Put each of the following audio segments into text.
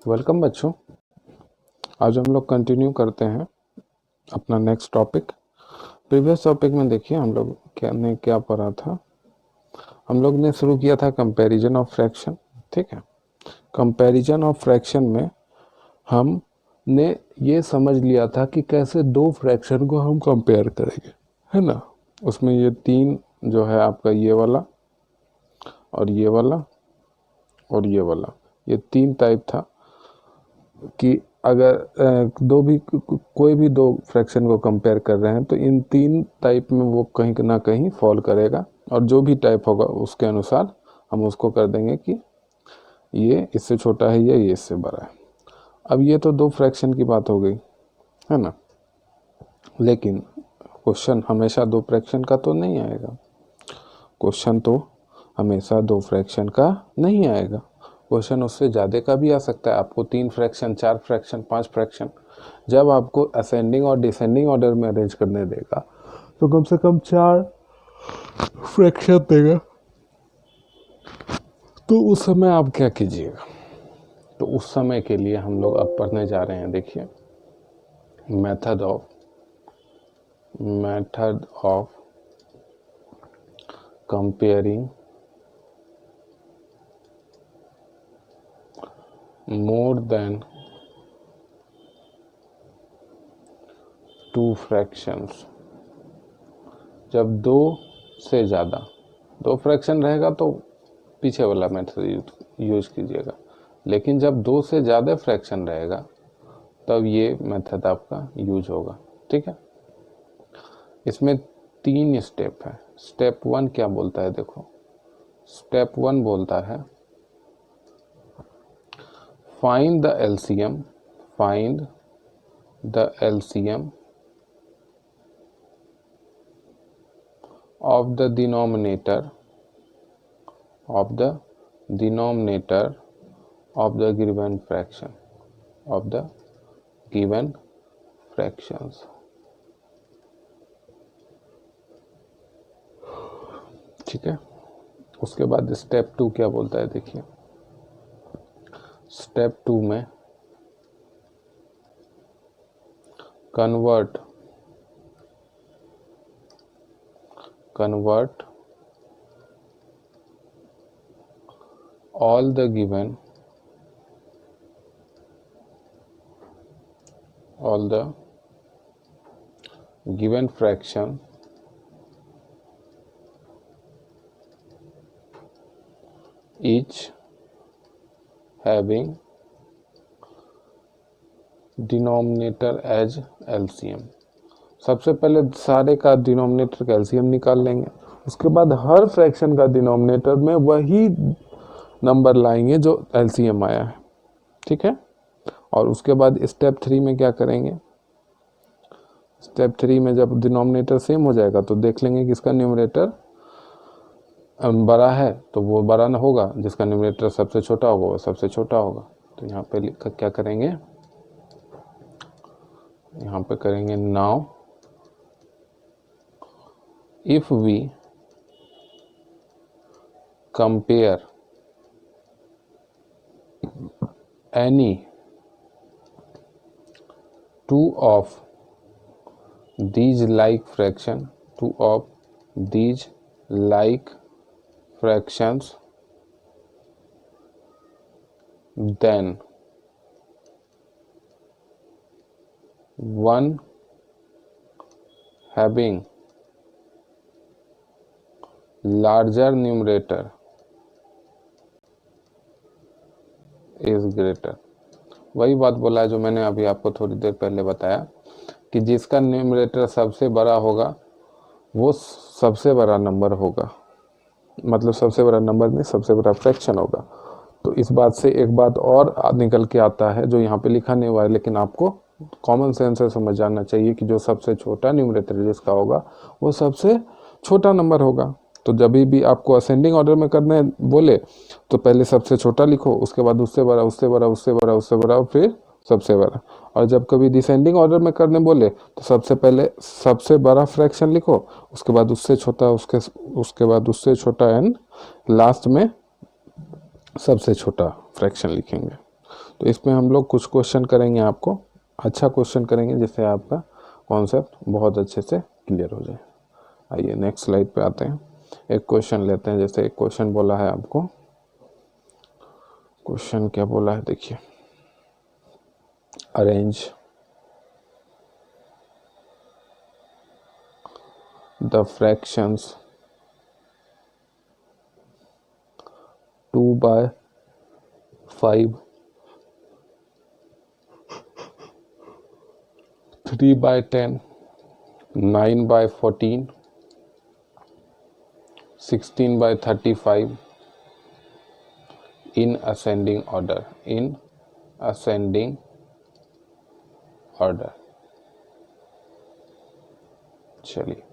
Welcome बच्चों। आज हम लोग कंटिन्यू करते हैं अपना नेक्स्ट टॉपिक। प्रीवियस टॉपिक में देखिए हम लोग क्या पढ़ा था। हम लोग ने शुरू किया था कंपैरिजन ऑफ फ्रैक्शन। ठीक है, कंपैरिजन ऑफ फ्रैक्शन में हमने ये समझ लिया था कि कैसे दो फ्रैक्शन को हम कंपेयर करेंगे, है ना। उसमें ये तीन जो है आपका, ये वाला और ये वाला और ये वाला, ये तीन टाइप था कि अगर कोई भी दो फ्रैक्शन को कंपेयर कर रहे हैं तो इन तीन टाइप में वो कहीं ना कहीं फॉल करेगा, और जो भी टाइप होगा उसके अनुसार हम उसको कर देंगे कि ये इससे छोटा है या ये इससे बड़ा है। अब ये तो दो फ्रैक्शन की बात हो गई, है ना। लेकिन क्वेश्चन हमेशा दो फ्रैक्शन का तो नहीं आएगा। क्वेश्चन तो हमेशा दो फ्रैक्शन का नहीं आएगा। क्वेश्चन उससे ज़्यादा का भी आ सकता है। आपको तीन फ्रैक्शन, चार फ्रैक्शन, पांच फ्रैक्शन जब आपको असेंडिंग और डिसेंडिंग ऑर्डर में अरेंज करने देगा तो कम से कम चार फ्रैक्शन देगा। तो उस समय आप क्या कीजिएगा? तो उस समय के लिए हम लोग अब पढ़ने जा रहे हैं। देखिए, method of comparing more than two fractions. जब दो से ज़्यादा, दो फ्रैक्शन रहेगा तो पीछे वाला मेथड यूज कीजिएगा, लेकिन जब दो से ज़्यादा फ्रैक्शन रहेगा तब ये मेथड आपका यूज होगा। ठीक है, इसमें तीन स्टेप है। स्टेप वन क्या बोलता है? देखो, स्टेप वन बोलता है find the LCM of the denominator of the given fractions। ठीक है, उसके बाद स्टेप टू क्या बोलता है? देखिए, स्टेप टू में convert all the given fraction each having denominator as LCM। सबसे पहले सारे का डिनोमिनेटर का एलसीएम निकाल लेंगे। उसके बाद हर फ्रैक्शन का डिनोमिनेटर में वही नंबर लाएंगे जो एलसीएम आया है। ठीक है, और उसके बाद स्टेप थ्री में क्या करेंगे? स्टेप थ्री में जब डिनोमिनेटर सेम हो जाएगा तो देख लेंगे कि इसका न्यूमरेटर बड़ा है तो वो बड़ा ना होगा, जिसका न्यूमरेटर सबसे छोटा होगा वो सबसे छोटा होगा। तो यहाँ पे क्या करेंगे? यहाँ पे करेंगे now if we compare any two of these like fractions, then one having larger numerator is greater। वही बात बोला है जो मैंने अभी आपको थोड़ी देर पहले बताया कि जिसका न्यूमरेटर सबसे बड़ा होगा वो सबसे बड़ा नंबर होगा, मतलब सबसे बड़ा नंबर में सबसे बड़ा फ्रैक्शन होगा। तो इस बात से एक बात और निकल के आता है जो यहाँ पे लिखा नहीं हुआ है, लेकिन आपको कॉमन सेंस से समझ जाना चाहिए कि जो सबसे छोटा न्यूमरेटर जिसका होगा वो सबसे छोटा नंबर होगा। तो जब भी आपको असेंडिंग ऑर्डर में करने बोले तो पहले सबसे छोटा लिखो, उसके बाद उससे बड़ा, उससे बड़ा, उससे बड़ा, उससे बड़ा, फिर सबसे बड़ा। और जब कभी डिसेंडिंग ऑर्डर में करने बोले तो सबसे पहले सबसे बड़ा फ्रैक्शन लिखो, उसके बाद उससे छोटा, उसके बाद उससे छोटा, एंड लास्ट में सबसे छोटा फ्रैक्शन लिखेंगे। तो इसमें हम लोग कुछ क्वेश्चन करेंगे, आपको अच्छा क्वेश्चन करेंगे जिससे आपका कॉन्सेप्ट बहुत अच्छे से क्लियर हो जाए। आइए नेक्स्ट स्लाइड पे आते हैं, एक क्वेश्चन लेते हैं। जैसे एक क्वेश्चन बोला है आपको, क्वेश्चन क्या बोला है देखिए, arrange the fractions 2/5, 3/10, 9/14, 16/35 in ascending order, in ascending order। चलिए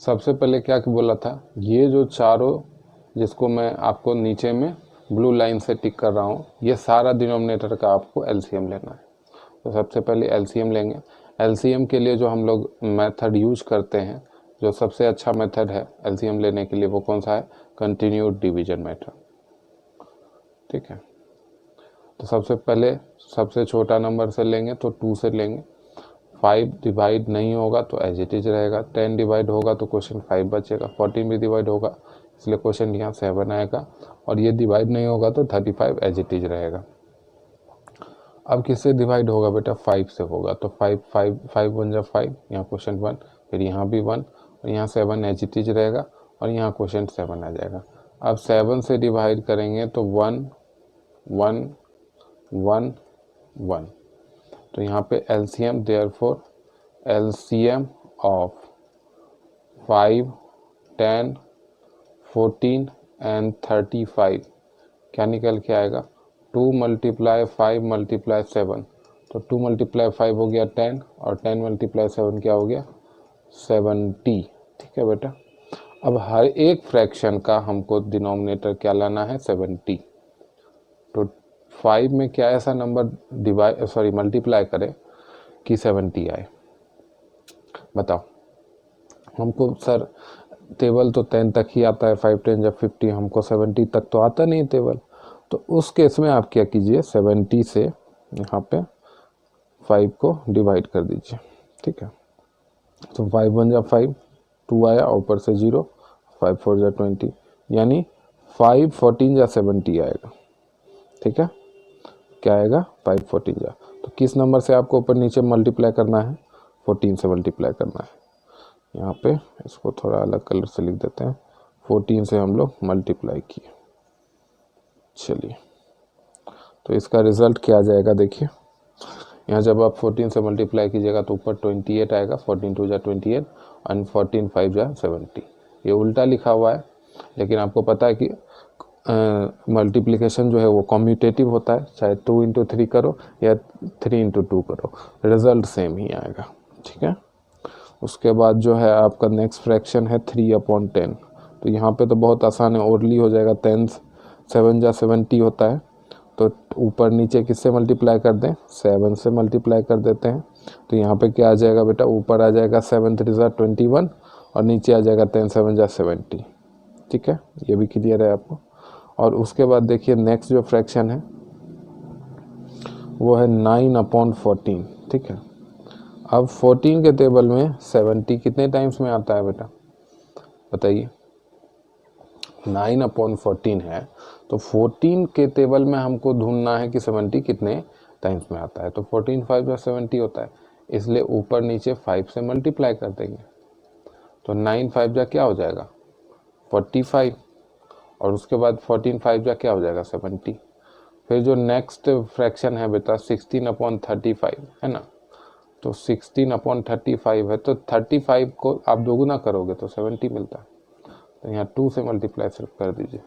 सबसे पहले क्या बोला था, ये जो चारों जिसको मैं आपको नीचे में ब्लू लाइन से टिक कर रहा हूँ, ये सारा डिनोमिनेटर का आपको एलसीएम लेना है। तो सबसे पहले एलसीएम लेंगे। एलसीएम के लिए जो हम लोग मेथड यूज करते हैं, जो सबसे अच्छा मेथड है एलसीएम लेने के लिए, वो कौन सा है, कंटिन्यूड डिवीजन मेथड। ठीक है, तो सबसे पहले सबसे छोटा नंबर से लेंगे तो 2 से लेंगे। 5 डिवाइड नहीं होगा तो एज इट इज रहेगा, 10 डिवाइड होगा तो क्वेश्चन 5 बचेगा, 14 भी डिवाइड होगा इसलिए क्वेश्चन यहाँ 7 आएगा, और ये डिवाइड नहीं होगा तो 35 एज इट इज रहेगा। अब किससे डिवाइड होगा बेटा, 5 से होगा, तो 5 5 5 1 जा 5, यहाँ क्वेश्चन 1, फिर यहाँ भी 1, और यहाँ 7 एज इट इज रहेगा, और यहाँ क्वेश्चन 7 आ जाएगा। अब 7 से डिवाइड करेंगे तो 1 1 1 1, तो यहाँ पे LCM, therefore LCM of 5 10 14 and 35 क्या निकल के आएगा, 2 × 5 × 7, तो 2 × 5 हो गया 10, और 10 × 7 क्या हो गया 70। ठीक है बेटा, अब हर एक फ्रैक्शन का हमको डिनोमिनेटर क्या लाना है, 70। तो 5 में क्या ऐसा नंबर मल्टीप्लाई करें कि 70 आए, बताओ। हमको सर टेबल तो 10 तक ही आता है, 5 10 जब 50, हमको 70 तक तो आता नहीं टेबल। तो उस केस में आप क्या कीजिए, 70 से यहाँ पे 5 को डिवाइड कर दीजिए। ठीक है, तो 5 1 जा 5, 2 आया, ऊपर से 0, 5 4 जा 20, यानी 5 14 जा 70 आएगा। ठीक है, क्या आएगा, 5 14 जा, तो किस नंबर से आपको ऊपर नीचे मल्टीप्लाई करना है, 14 से मल्टीप्लाई करना है। यहाँ पे इसको थोड़ा अलग कलर से लिख देते हैं, 14 से हम लोग मल्टीप्लाई किए। चलिए, तो इसका रिजल्ट क्या आ जाएगा देखिए, यहाँ जब आप 14 से मल्टीप्लाई कीजिएगा तो ऊपर 28 आएगा, 14 2 जा 28 और 14 5 जा 70। ये उल्टा लिखा हुआ है, लेकिन आपको पता है कि मल्टीप्लिकेशन जो है वो कम्यूटेटिव होता है, चाहे 2 × 3 करो या 3 × 2 करो, रिजल्ट सेम ही आएगा। ठीक है, उसके बाद जो है आपका नेक्स्ट फ्रैक्शन है 3/10। तो यहाँ पे तो बहुत आसान है, ओरली हो जाएगा, 10 7 जा 70 होता है, तो ऊपर नीचे किससे मल्टीप्लाई कर दें, 7 से मल्टीप्लाई कर देते हैं। तो यहाँ पे क्या आ जाएगा बेटा, ऊपर आ जाएगा 7 3 जा 21, और नीचे आ जाएगा 10 7 जा 70। ठीक है, ये भी क्लियर है आपको। और उसके बाद देखिए नेक्स्ट जो फ्रैक्शन है वो है 9/14। ठीक है, अब 14 के टेबल में 70 कितने टाइम्स में आता है बेटा, बताइए। 9/14 है, तो 14 के टेबल में हमको ढूंढना है कि 70 कितने टाइम्स में आता है। तो 14 5 या 70 होता है, इसलिए ऊपर नीचे 5 से मल्टीप्लाई कर देंगे। तो 9 5 जा क्या हो जाएगा 45, और उसके बाद 14 5 जा क्या हो जाएगा 70। फिर जो नेक्स्ट फ्रैक्शन है बेटा 16/35 है ना, तो 16/35 है, तो 35 को आप दोगुना करोगे तो 70 मिलता है, तो यहाँ 2 से मल्टीप्लाई सिर्फ कर दीजिए।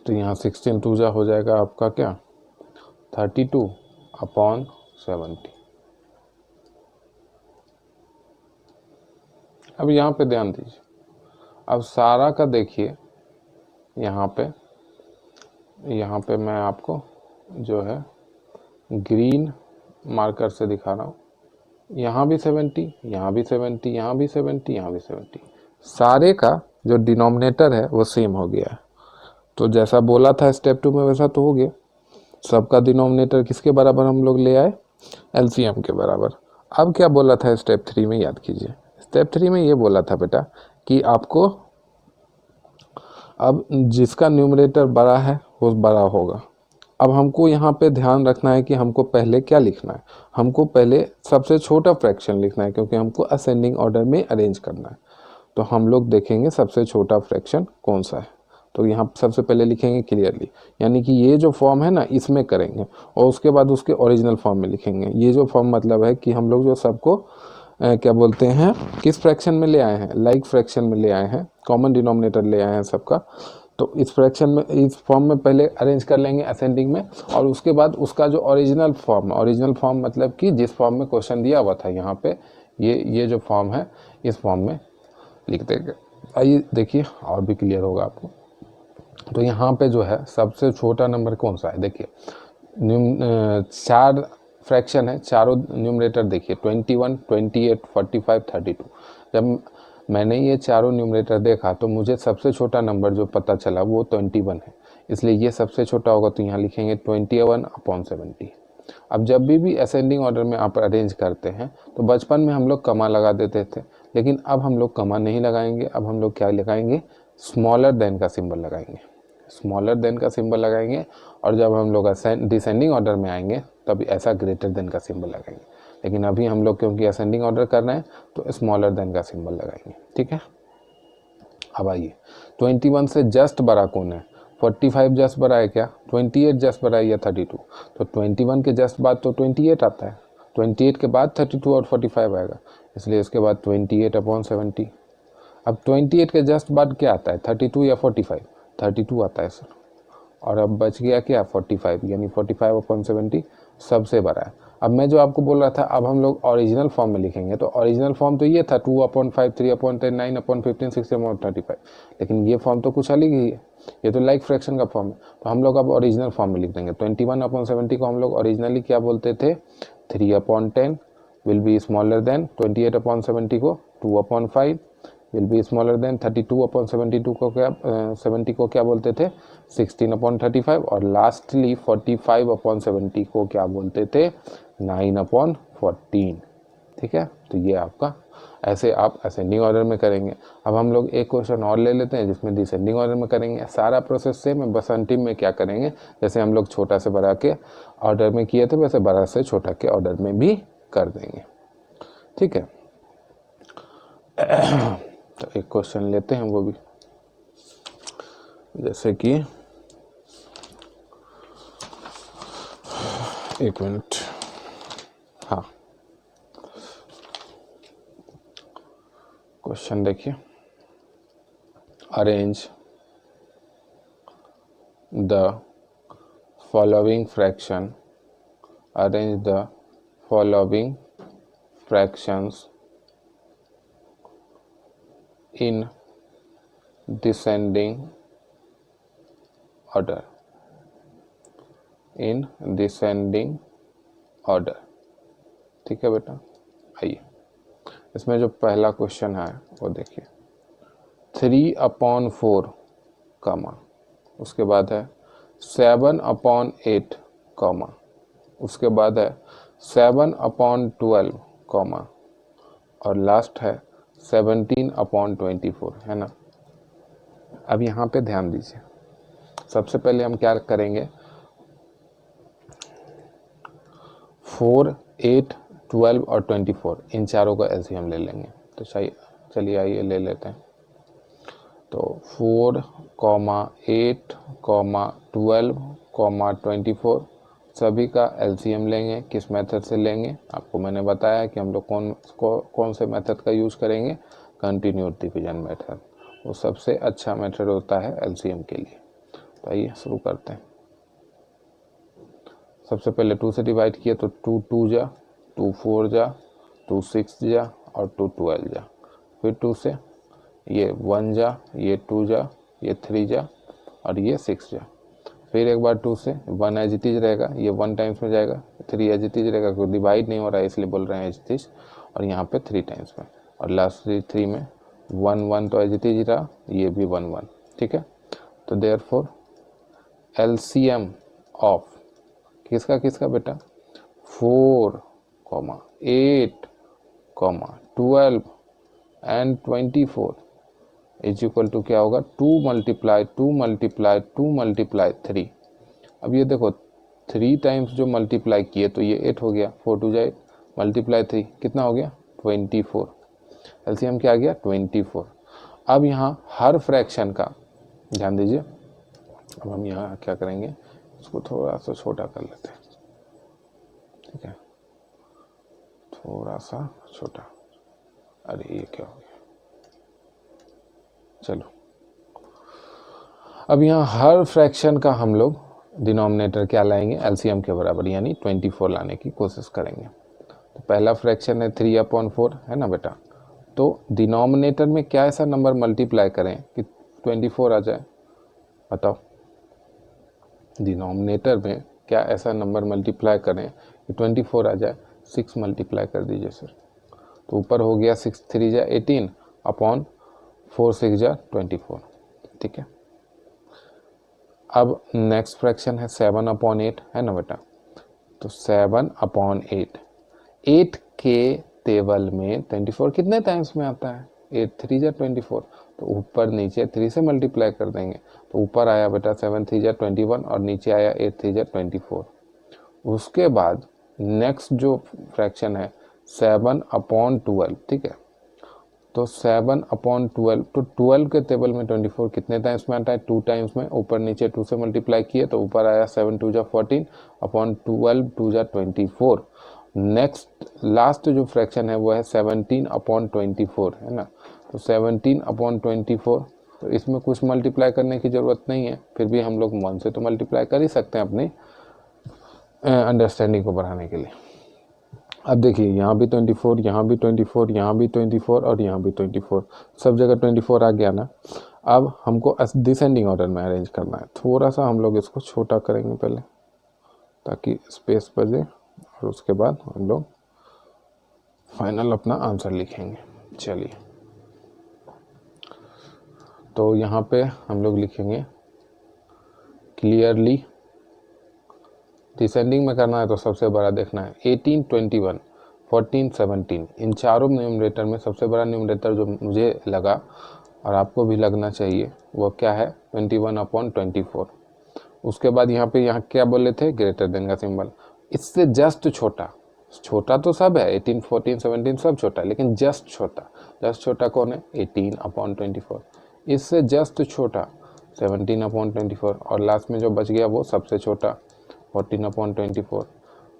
तो यहाँ 16 2 जा हो जाएगा आपका क्या 32/70। अब यहाँ पे ध्यान दीजिए, अब सारा का देखिए, यहाँ पे मैं आपको जो है ग्रीन मार्कर से दिखा रहा हूँ। यहाँ भी 70, यहाँ भी 70, यहाँ भी 70, यहाँ भी 70, सारे का जो डिनोमिनेटर है वो सेम हो गया है। तो जैसा बोला था स्टेप 2 में वैसा तो हो गया, सबका डिनोमिनेटर किसके बराबर हम लोग ले आए, एलसीएम के बराबर। अब क्या बोला था स्टेप 3 में, याद कीजिए। स्टेप 3 में ये बोला था बेटा कि आपको अब जिसका न्यूमरेटर बड़ा है वो बड़ा होगा। अब हमको यहाँ पे ध्यान रखना है कि हमको पहले क्या लिखना है, हमको पहले सबसे छोटा फ्रैक्शन लिखना है, क्योंकि हमको असेंडिंग ऑर्डर में अरेंज करना है। तो हम लोग देखेंगे सबसे छोटा फ्रैक्शन कौन सा है। तो यहाँ सबसे पहले लिखेंगे क्लियरली, यानी कि ये जो फॉर्म है ना इसमें करेंगे, और उसके बाद उसके ओरिजिनल फॉर्म में लिखेंगे। ये जो फॉर्म मतलब है कि हम लोग जो सबको क्या बोलते हैं, किस फ्रैक्शन में ले आए हैं, लाइक फ्रैक्शन में ले आए हैं, कॉमन डिनोमिनेटर ले आए हैं सबका। तो इस फ्रैक्शन में, इस फॉर्म में पहले अरेंज कर लेंगे असेंडिंग में, और उसके बाद उसका जो ओरिजिनल फॉर्म मतलब कि जिस फॉर्म में क्वेश्चन दिया हुआ था यहाँ पे, ये जो फॉर्म है इस फॉर्म में लिख देंगे। आइए देखिए और भी क्लियर होगा आपको। तो यहाँ पे जो है सबसे छोटा नंबर कौन सा है, देखिए 4 फ्रैक्शन है, चारों न्यूमरेटर देखिए 21, 28, 45, 32। जब मैंने ये चारों न्यूमरेटर देखा तो मुझे सबसे छोटा नंबर जो पता चला वो 21 है, इसलिए ये सबसे छोटा होगा। तो यहाँ लिखेंगे 21/70। अब जब भी असेंडिंग ऑर्डर में आप अरेंज करते हैं तो बचपन में हम लोग कमा लगा देते थे, लेकिन अब हम लोग कमा नहीं लगाएंगे। अब हम लोग क्या लगाएंगे, स्मॉलर देन का सिंबल लगाएंगे, स्मॉलर देन का सिंबल लगाएंगे। और जब हम लोग डिसेंडिंग ऑर्डर में आएंगे तब ऐसा ग्रेटर देन का सिंबल लगाएंगे। लेकिन अभी हम लोग क्योंकि असेंडिंग ऑर्डर कर रहे हैं तो स्मॉलर देन का सिंबल लगाएंगे, ठीक है। अब आइए 21 से जस्ट बड़ा कौन है, 45 जस्ट बड़ा है क्या, 28 जस्ट बड़ा है या 32। तो 21 के जस्ट बाद तो 28 आता है, 28 के बाद 32 और 45 आएगा, इसलिए इसके बाद 28/70। अब 28 के जस्ट बाद क्या आता है, 32 या 45, 32 आता है सर। और अब बच गया क्या, 45, यानी 45/70 सबसे बड़ा है। अब मैं जो आपको बोल रहा था, अब हम लोग ओरिजिनल फॉर्म में लिखेंगे। तो ओरिजिनल फॉर्म तो ये था 2/5, 3/10, 9/15, 16/35, लेकिन ये फॉर्म तो कुछ अलग ही है, ये तो लाइक फ्रैक्शन का फॉर्म है। तो हम लोग अब ओरिजिनल फॉर्म में लिख देंगे। 21/70 को हम लोग ओरिजिनली क्या बोलते थे, 3/10 विल बी स्मॉलर देन 28/70 को 2/5 विल बी स्मॉलर देन 32/72 को क्या 70 को क्या बोलते थे, 16/35, और लास्टली 45/70 को क्या बोलते थे, 9/14। ठीक है, तो ये आपका, ऐसे आप असेंडिंग ऑर्डर में करेंगे। अब हम लोग एक क्वेश्चन और ले लेते हैं जिसमें डिसेंडिंग ऑर्डर में करेंगे। सारा प्रोसेस सेम है, बस अंतिम में क्या करेंगे, जैसे हम लोग छोटा से बड़ा के ऑर्डर में किए थे वैसे बड़ा से छोटा के ऑर्डर में भी कर देंगे, ठीक है। तो एक क्वेश्चन लेते हैं, वो भी जैसे कि, एक मिनट, हाँ क्वेश्चन देखिए, arrange the following fraction, arrange the following fractions in descending order, in descending order, ठीक है बेटा। आइए इसमें जो पहला क्वेश्चन है वो देखिए, 3/4 कॉमा, उसके बाद है 7/8 कॉमा, उसके बाद है 7/12 कॉमा, और लास्ट है 17/24, है ना। अब यहाँ पे ध्यान दीजिए, सबसे पहले हम क्या करेंगे, 4, 8, 12 और 24 इन चारों का एलसीएम ले लेंगे। तो चलिए आइए ले लेते हैं। तो 4, 8, 12, 24 सभी का एलसीएम लेंगे। किस मेथड से लेंगे, आपको मैंने बताया कि हम लोग कौन से मेथड का यूज़ करेंगे, कंटिन्यूअस डिवीजन मेथड। वो सबसे अच्छा मेथड होता है एलसीएम के लिए। तो आइए शुरू करते हैं। सबसे पहले 2 से डिवाइड किए तो 2 2 जा, 2 4 जा, 2 6 जा और 2 12 जा। फिर 2 से ये 1 जा, ये 2 जा, ये 3 जा और ये 6 जा। फिर एक बार 2 से 1 एज इट इज रहेगा, ये 1 टाइम्स में जाएगा, 3 एज इट इज रहेगा, क्योंकि डिवाइड नहीं हो रहा है इसलिए बोल रहे हैं एज इट इज, और यहाँ पे 3 टाइम्स में, और लास्ट 3 में 1 1 तो एज इट इज रहा, ये भी 1 1, ठीक है। तो देयरफॉर एलसीएम ऑफ किसका किसका बेटा 4, 8, 12 एंड 24 इज इक्वल टू क्या होगा 2 मल्टीप्लाई 2 मल्टीप्लाई 2 मल्टीप्लाई 3। अब ये देखो 3 टाइम्स जो मल्टीप्लाई किए तो ये 8 हो गया, 4 2 8 मल्टीप्लाई 3 कितना हो गया 24। एलसीएम क्या आ गया 24। अब यहाँ हर फ्रैक्शन का ध्यान दीजिए, अब हम यहाँ क्या करेंगे, इसको थोड़ा सा छोटा कर लेते हैं, ठीक है, थोड़ा सा छोटा। अरे ये क्या हो गया, चलो अब यहाँ हर फ्रैक्शन का हम लोग डिनोमिनेटर क्या लाएंगे एलसीएम के बराबर, यानी 24 लाने की कोशिश करेंगे। तो पहला फ्रैक्शन है 3/4 है ना बेटा, तो डिनोमिनेटर में क्या ऐसा नंबर मल्टीप्लाई करें कि 24 आ जाए, बताओ। डिनोमिनेटर में क्या ऐसा नंबर मल्टीप्लाई करें कि 24 आ जाए, 6 मल्टीप्लाई कर दीजिए सर, तो ऊपर हो गया 6 3 जा 18 अपॉन 4 6 जा 24, ठीक है। अब नेक्स्ट फ्रैक्शन है 7/8 है ना बेटा, तो 7/8, 8 के टेबल में 24 कितने टाइम्स में आता है 8 3 जा 24, तो ऊपर नीचे 3 से मल्टीप्लाई कर देंगे, तो ऊपर आया बेटा 7 3 जा 21 और नीचे आया 8 3 जा 24। उसके बाद नेक्स्ट जो फ्रैक्शन है 7/12, ठीक है, तो 7/12, तो 12 के टेबल में 24 कितने टाइम्स में आता है 2 टाइम्स में, ऊपर नीचे 2 से मल्टीप्लाई किए तो ऊपर आया 7 2 जा 14 अपॉन 12 2 जा 24। नेक्स्ट लास्ट जो फ्रैक्शन है वो है 17/24 है ना, तो 17/24, तो इसमें कुछ मल्टीप्लाई करने की ज़रूरत नहीं है, फिर भी हम लोग 1 से तो मल्टीप्लाई कर ही सकते हैं अपनी अंडरस्टैंडिंग को बढ़ाने के लिए। अब देखिए यहाँ भी 24, यहाँ भी 24, यहाँ भी 24 और यहाँ भी 24, सब जगह 24 आ गया ना। अब हमको डिसेंडिंग ऑर्डर में अरेंज करना है, थोड़ा सा हम लोग इसको छोटा करेंगे पहले ताकि स्पेस बचे, और उसके बाद हम लोग फाइनल अपना आंसर लिखेंगे। चलिए, तो यहाँ पे हम लोग लिखेंगे क्लियरली, डिसेंडिंग में करना है तो सबसे बड़ा देखना है 18 21 14 17, इन चारों न्यूमरेटर में सबसे बड़ा न्यूमरेटर जो मुझे लगा और आपको भी लगना चाहिए वो क्या है 21/24। उसके बाद यहाँ पे यहाँ क्या बोले थे ग्रेटर देन का सिंबल, इससे जस्ट छोटा, छोटा तो सब है 18 14 17 सब छोटा है, लेकिन जस्ट छोटा कौन है 18/24, इससे जस्ट छोटा 17/24, और लास्ट में जो बच गया वो सबसे छोटा 14/24।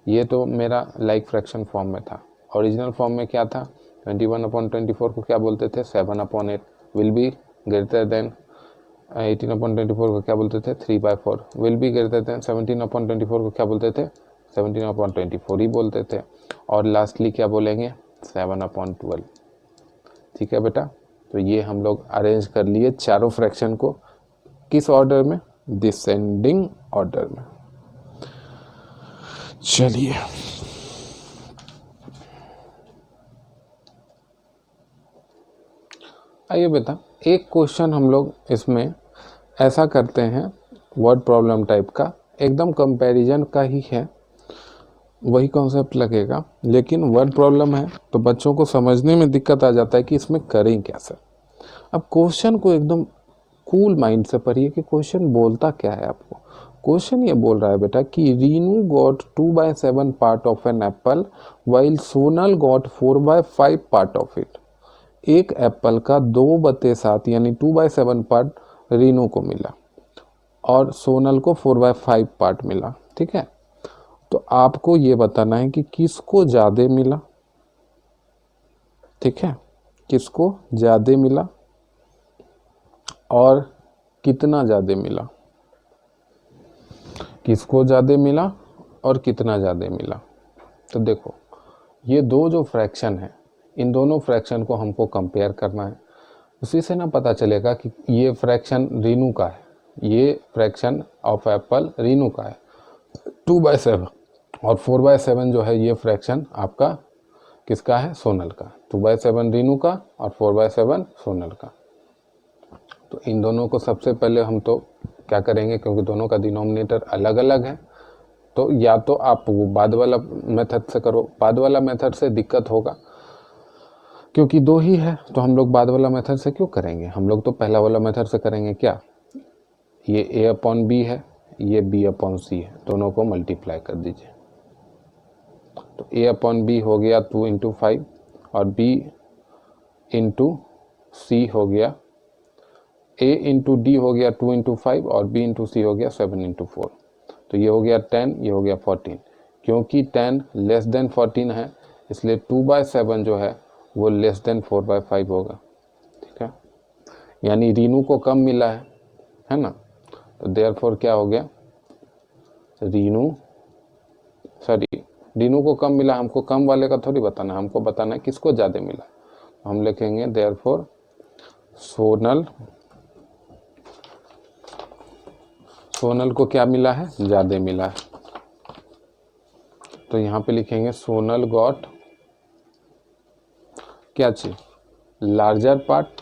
ये तो मेरा लाइक फ्रैक्शन फॉर्म में था। ओरिजिनल फॉर्म में क्या था 21/24 को क्या बोलते थे 7/8, विल बी ग्रेटर देन 18/24 को क्या बोलते थे 3/4, विल बी ग्रेटर देन 17/24 को क्या बोलते थे 17/24 ही बोलते थे, और लास्टली क्या बोलेंगे 7/12। ठीक है बेटा, तो ये हम लोग अरेंज कर लिए चारों फ्रैक्शन को, किस ऑर्डर में डिसेंडिंग ऑर्डर में। चलिए, आइए बेटा एक क्वेश्चन हम लोग इसमें ऐसा करते हैं, वर्ड प्रॉब्लम टाइप का, एकदम कंपैरिजन का ही है, वही कॉन्सेप्ट लगेगा, लेकिन वर्ड प्रॉब्लम है तो बच्चों को समझने में दिक्कत आ जाता है कि इसमें करें कैसे। अब क्वेश्चन को एकदम कूल माइंड से पढ़िए कि क्वेश्चन बोलता क्या है आपको। क्वेश्चन ये बोल रहा है बेटा कि Rinu got 2/7 part of an apple while Sonal got 4/5 part of it. एक एप्पल का 2/7 यानी 2/7 पार्ट रीनू को मिला और सोनल को 4/5 पार्ट मिला, ठीक है। तो आपको ये बताना है कि किसको ज़्यादा मिला, ठीक है, किसको ज़्यादा मिला और कितना ज़्यादा मिला, किसको ज़्यादा मिला और कितना ज़्यादा मिला। तो देखो ये दो जो फ्रैक्शन है, इन दोनों फ्रैक्शन को हमको कंपेयर करना है, उसी से ना पता चलेगा कि ये फ्रैक्शन रीनू का है, ये फ्रैक्शन ऑफ एप्पल रीनू का है 2/7, और 4/7 जो है ये फ्रैक्शन आपका किसका है, सोनल का। 2/7 रीनू का और 4/7 सोनल का। तो इन दोनों को सबसे पहले हम तो क्या करेंगे, क्योंकि दोनों का डिनोमिनेटर अलग अलग है, तो या तो आप वो बाद वाला मेथड से करो। बाद वाला मेथड से दिक्कत होगा क्योंकि दो ही है, तो हम लोग बाद वाला मेथड से क्यों करेंगे, हम लोग तो पहला वाला मेथड से करेंगे। क्या, ये a/b है, ये b/c है, दोनों को मल्टीप्लाई कर दीजिए। तो a/b हो गया 2 × 5 और b × c हो गया, a × d हो गया 2 × 5 और b × c हो गया 7 × 4। तो ये हो गया 10, ये हो गया 14। क्योंकि 10 लेस देन 14 है, इसलिए 2/7 जो है वो लेस देन 4/5 होगा। ठीक है, यानी रीनू को कम मिला है ना। तो देयरफॉर क्या हो गया, रीनू को कम मिला, हमको कम वाले का थोड़ी बताना, हमको बताना है किसको ज़्यादा मिला। हम लिखेंगे देयरफॉर सोनल को क्या मिला है, ज़्यादा मिला है। तो यहाँ पे लिखेंगे सोनल गॉट क्या चीज, larger part,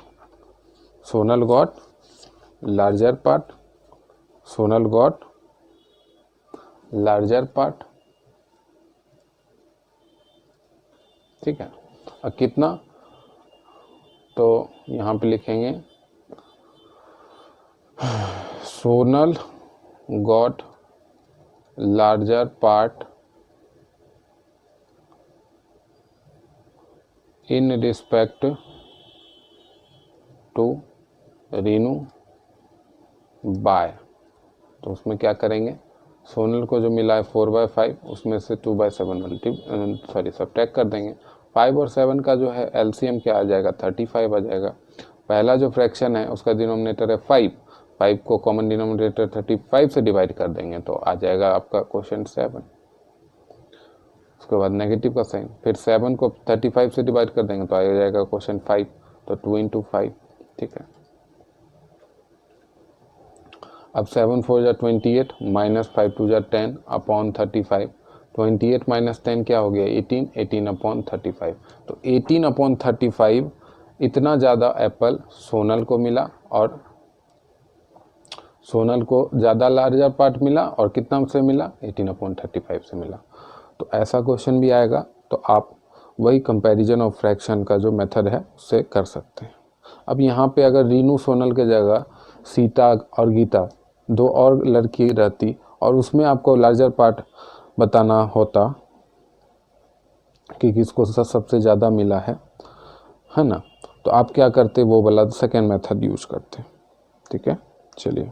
Sonal got larger part, Sonal got larger part. ठीक है, और कितना, तो यहाँ पे लिखेंगे Sonal got larger part in respect to Rinu by. तो उसमें क्या करेंगे, सोनल को जो मिला है 4/5, उसमें से 2/7 सब्ट्रैक्ट कर देंगे। 5 और 7 का जो है एलसीएम क्या आ जाएगा, 35 आ जाएगा। पहला जो फ्रैक्शन है उसका डिनोमिनेटर है 5 को कॉमन डिनोमिनेटर 35 से डिवाइड कर देंगे तो आ जाएगा आपका क्वेश्चन 7। उसके बाद नेगेटिव का साइन, फिर 7 को 35 से डिवाइड कर देंगे तो आ जाएगा क्वेश्चन 5, तो 2 × 5। ठीक है, अब 7 4 जा 28 -5 2 जा 10 अपॉन 35। 28 - 10 क्या हो गया, 18/35। तो 18/35 इतना ज़्यादा एप्पल सोनल को मिला, और सोनल को ज़्यादा लार्जर पार्ट मिला, और कितना से मिला, 18/35 से मिला। तो ऐसा क्वेश्चन भी आएगा, तो आप वही कंपैरिजन ऑफ फ्रैक्शन का जो मेथड है उससे कर सकते हैं। अब यहाँ पे अगर रीनू सोनल के जगह सीता और गीता दो और लड़की रहती और उसमें आपको लार्जर पार्ट बताना होता कि किसको सबसे ज़्यादा मिला है ना, तो आप क्या करते, वो वाला सेकेंड मेथड यूज करते। ठीक है, चलिए।